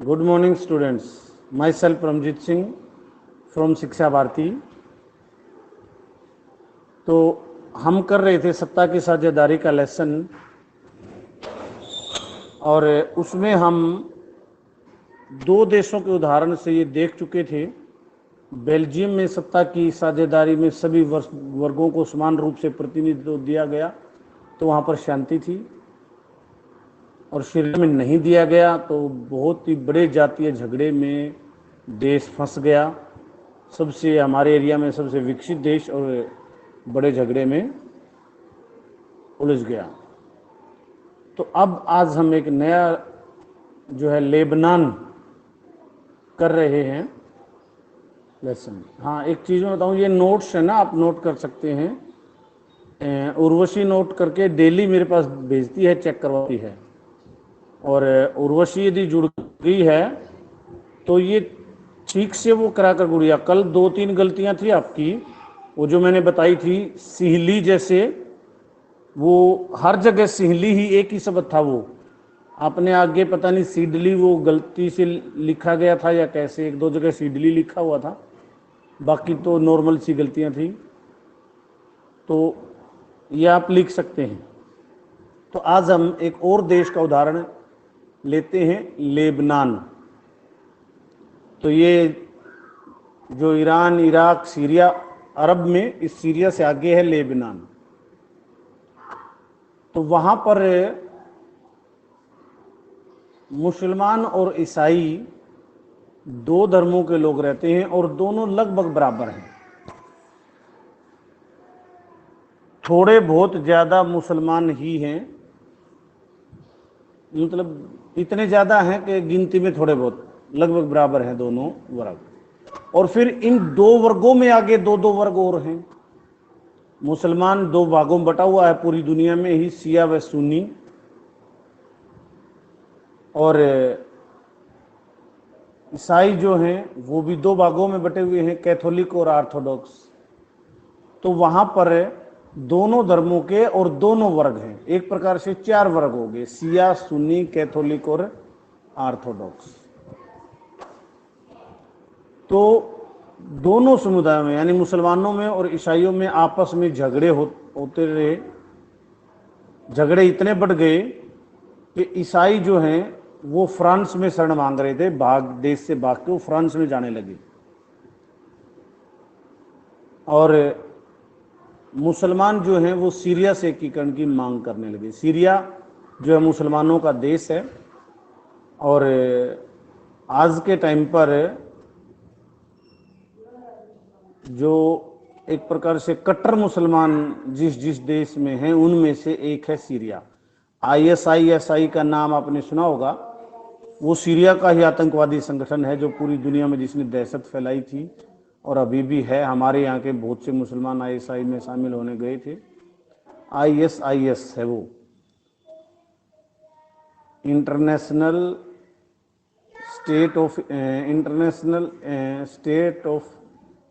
Good morning, students. Myself Ramjit Singh from शिक्षा भारती। तो हम कर रहे थे सत्ता की साझेदारी का लेसन, और उसमें हम दो देशों के उदाहरण से ये देख चुके थे। बेल्जियम में सत्ता की साझेदारी में सभी वर्गों को समान रूप से प्रतिनिधित्व दिया गया, तो वहाँ पर शांति थी। और श्रीलंका में नहीं दिया गया तो बहुत ही बड़े जातीय झगड़े में देश फंस गया। सबसे हमारे एरिया में सबसे विकसित देश और बड़े झगड़े में उलझ गया। तो अब आज हम एक नया जो है लेबनान कर रहे हैं लेसन। हाँ, एक चीज़ मैं बताऊँ, ये नोट्स है ना, आप नोट कर सकते हैं। उर्वशी नोट करके डेली मेरे पास भेजती है, चेक करवाती है। और उर्वशी यदि जुड़ गई है तो ये ठीक से वो करा कर गुड़िया। कल 2-3 गलतियां थी आपकी, वो जो मैंने बताई थी, सिहली जैसे, वो हर जगह सिहली ही एक ही शब्द था। वो आपने आगे पता नहीं सीडली वो गलती से लिखा गया था या कैसे, 1-2 जगह सीडली लिखा हुआ था, बाकी तो नॉर्मल सी गलतियां थी। तो ये आप लिख सकते हैं। तो आज हम एक और देश का उदाहरण लेते हैं, लेबनान। तो ये जो ईरान, इराक, सीरिया, अरब में, इस सीरिया से आगे है लेबनान। तो वहाँ पर मुसलमान और ईसाई दो धर्मों के लोग रहते हैं और दोनों लगभग बराबर हैं। थोड़े बहुत ज़्यादा मुसलमान ही हैं, मतलब इतने ज़्यादा हैं कि गिनती में थोड़े बहुत, लगभग बराबर हैं दोनों वर्ग। और फिर इन दो वर्गों में आगे दो वर्ग और हैं। मुसलमान दो भागों में बटा हुआ है पूरी दुनिया में ही, शिया व सुन्नी। और ईसाई जो हैं वो भी दो भागों में बटे हुए हैं, कैथोलिक और ऑर्थोडॉक्स। तो वहां पर दोनों धर्मों के और दोनों वर्ग हैं। एक प्रकार से 4 वर्ग हो गए, शिया, सुन्नी, कैथोलिक और ऑर्थोडॉक्स। तो दोनों समुदायों में, यानी मुसलमानों में और ईसाइयों में आपस में झगड़े होते रहे। झगड़े इतने बढ़ गए कि ईसाई जो हैं वो फ्रांस में शरण मांग रहे थे, देश से भाग के वो फ्रांस में जाने लगे। और मुसलमान जो हैं वो सीरिया से एकीकरण की मांग करने लगे। सीरिया जो है मुसलमानों का देश है, और आज के टाइम पर जो एक प्रकार से कट्टर मुसलमान जिस जिस देश में हैं उनमें से एक है सीरिया। ISIS का नाम आपने सुना होगा। वो सीरिया का ही आतंकवादी संगठन है जो पूरी दुनिया में जिसने दहशत फैलाई थी, और अभी भी है। हमारे यहाँ के बहुत से मुसलमान ISI में शामिल होने गए थे। ISIS है वो, international state of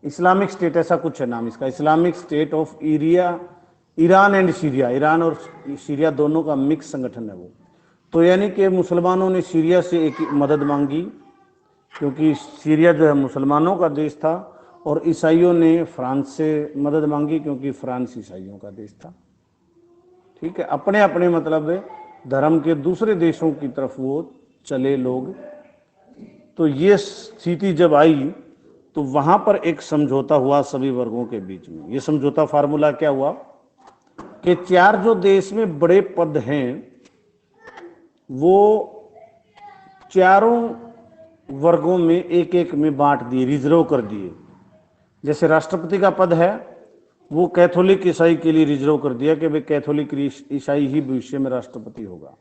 Islamic state, ऐसा कुछ है नाम इसका। Islamic state of Iran and Syria, Iran और सीरिया दोनों का मिक्स संगठन है वो। तो यानी कि मुसलमानों ने सीरिया से एक मदद मांगी, क्योंकि सीरिया जो है मुसलमानों का देश था, और ईसाइयों ने फ्रांस से मदद मांगी, क्योंकि फ्रांस ईसाइयों का देश था। ठीक है, अपने अपने मतलब धर्म के दूसरे देशों की तरफ वो चले लोग। तो ये स्थिति जब आई तो वहां पर एक समझौता हुआ सभी वर्गों के बीच में। ये समझौता फार्मूला क्या हुआ कि 4 जो देश में बड़े पद हैं वो चारों वर्गों में एक एक में बांट दिए, रिजर्व कर दिए। जैसे राष्ट्रपति का पद है वो कैथोलिक ईसाई के लिए रिजर्व कर दिया कि भाई कैथोलिक ईसाई ही भविष्य में राष्ट्रपति होगा।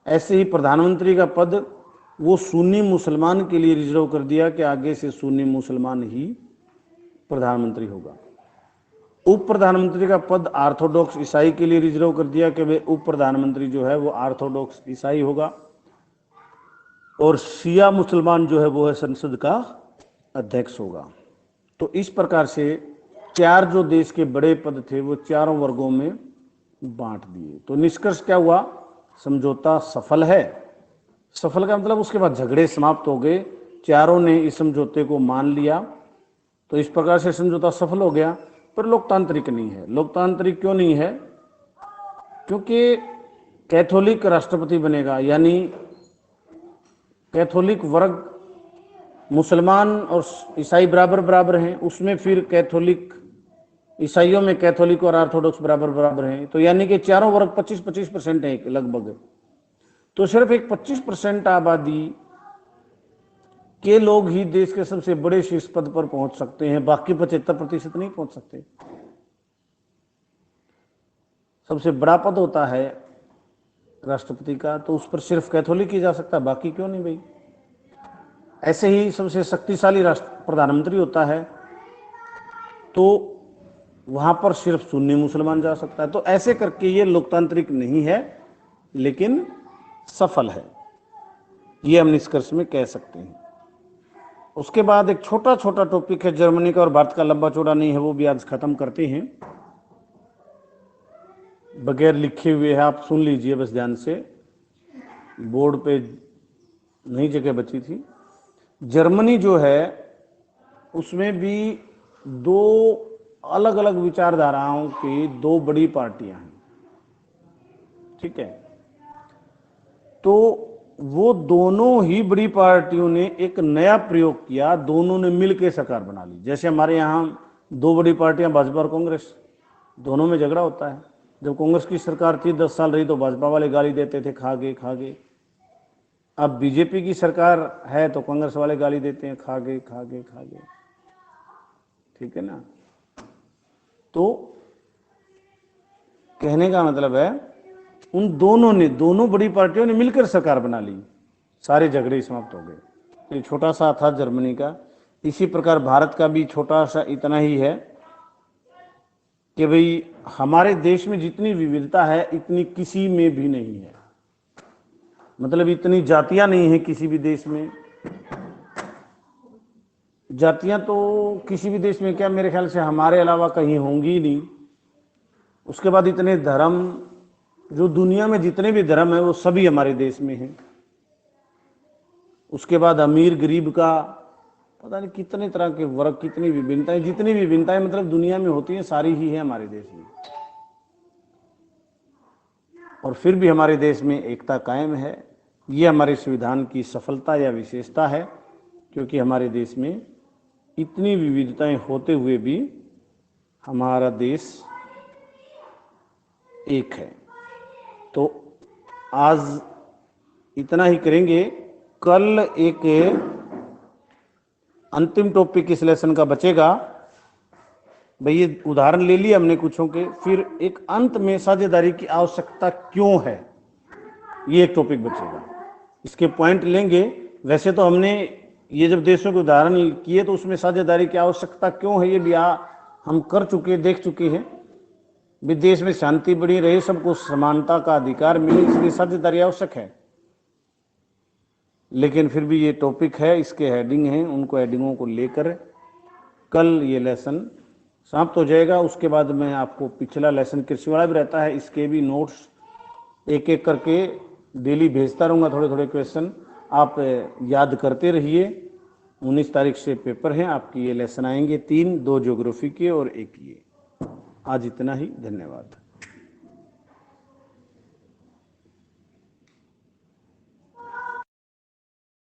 ऐसे ही प्रधानमंत्री का पद वो सुन्नी मुसलमान के लिए रिजर्व कर दिया कि आगे से सुन्नी मुसलमान ही प्रधानमंत्री होगा। उप प्रधानमंत्री का पद ऑर्थोडॉक्स ईसाई के लिए रिजर्व कर दिया कि भाई उप प्रधानमंत्री जो है वो ऑर्थोडॉक्स ईसाई होगा। और शिया मुसलमान जो है वो है संसद का अध्यक्ष होगा। तो इस प्रकार से 4 जो देश के बड़े पद थे वो चारों वर्गों में बांट दिए। तो निष्कर्ष क्या हुआ? समझौता सफल है। सफल का मतलब उसके बाद झगड़े समाप्त हो गए, चारों ने इस समझौते को मान लिया, तो इस प्रकार से समझौता सफल हो गया। पर लोकतांत्रिक नहीं है। लोकतांत्रिक क्यों नहीं है? क्योंकि कैथोलिक राष्ट्रपति बनेगा, यानी कैथोलिक वर्ग, मुसलमान और ईसाई बराबर बराबर हैं, उसमें फिर कैथोलिक, ईसाइयों में कैथोलिक और ऑर्थोडॉक्स बराबर बराबर हैं, तो यानी कि चारों वर्ग 25-25% है लगभग। तो सिर्फ एक 25% आबादी के लोग ही देश के सबसे बड़े शीर्ष पद पर पहुंच सकते हैं, बाकी 75% नहीं पहुंच सकते। सबसे बड़ा पद होता है राष्ट्रपति का, तो उस पर सिर्फ कैथोलिक ही जा सकता है, बाकी क्यों नहीं भाई। ऐसे ही सबसे शक्तिशाली राष्ट्र प्रधानमंत्री होता है, तो वहां पर सिर्फ सुन्नी मुसलमान जा सकता है। तो ऐसे करके ये लोकतांत्रिक नहीं है, लेकिन सफल है, ये हम निष्कर्ष में कह सकते हैं। उसके बाद एक छोटा छोटा टॉपिक है जर्मनी का, और भारत का लंबा चौड़ा नहीं है, वो भी आज खत्म करते हैं। बगैर लिखे हुए है, आप सुन लीजिए बस ध्यान से, बोर्ड पे नई जगह बची थी। जर्मनी जो है उसमें भी दो अलग अलग विचारधाराओं की दो बड़ी पार्टियां हैं, ठीक है। तो वो दोनों ही बड़ी पार्टियों ने एक नया प्रयोग किया, दोनों ने मिलकर सरकार बना ली। जैसे हमारे यहाँ दो बड़ी पार्टियां भाजपा और कांग्रेस, दोनों में झगड़ा होता है। जब कांग्रेस की सरकार थी 10 साल रही, तो भाजपा वाले गाली देते थे, खा गए खा गए। अब बीजेपी की सरकार है तो कांग्रेस वाले गाली देते हैं, खा गए खा गए खा गए, ठीक है ना। तो कहने का मतलब है उन दोनों ने, दोनों बड़ी पार्टियों ने मिलकर सरकार बना ली, सारे झगड़े समाप्त हो गए। ये छोटा सा था जर्मनी का। इसी प्रकार भारत का भी छोटा सा इतना ही है कि भाई हमारे देश में जितनी विविधता है इतनी किसी में भी नहीं है। मतलब इतनी जातियां नहीं है किसी भी देश में। जातियां तो किसी भी देश में क्या, मेरे ख्याल से हमारे अलावा कहीं होंगी ही नहीं। उसके बाद इतने धर्म, जो दुनिया में जितने भी धर्म है वो सभी हमारे देश में हैं। उसके बाद अमीर गरीब का पता नहीं कितने तरह के वर्ग, कितनी विभिन्नताएं, जितनी विभिन्नताएं मतलब दुनिया में होती हैं सारी ही है हमारे देश में। और फिर भी हमारे देश में एकता कायम है। ये हमारे संविधान की सफलता या विशेषता है, क्योंकि हमारे देश में इतनी विविधताएं होते हुए भी हमारा देश एक है। तो आज इतना ही करेंगे। कल एक अंतिम टॉपिक इस लेसन का बचेगा। भाई ये उदाहरण ले लिए हमने कुछों के, फिर एक अंत में साझेदारी की आवश्यकता क्यों है, ये एक टॉपिक बचेगा। इसके पॉइंट लेंगे। वैसे तो हमने ये जब देशों के उदाहरण किए तो उसमें साझेदारी की आवश्यकता क्यों है ये भी हम कर चुके, देख चुके हैं। विदेश में शांति बनी रहे, सबको समानता का अधिकार मिले, इसलिए साझेदारी आवश्यक है। लेकिन फिर भी ये टॉपिक है, इसके हेडिंग हैं, उनको हेडिंगों को लेकर कल ये लेसन समाप्त हो जाएगा। उसके बाद मैं आपको पिछला लेसन कृषि वाला भी रहता है, इसके भी नोट्स एक एक करके डेली भेजता रहूँगा, थोड़े थोड़े क्वेश्चन आप याद करते रहिए। 19 तारीख से पेपर हैं आपकी, ये लेसन आएंगे 3, 2 ज्योग्राफी के और 1 ये। आज इतना ही, धन्यवाद।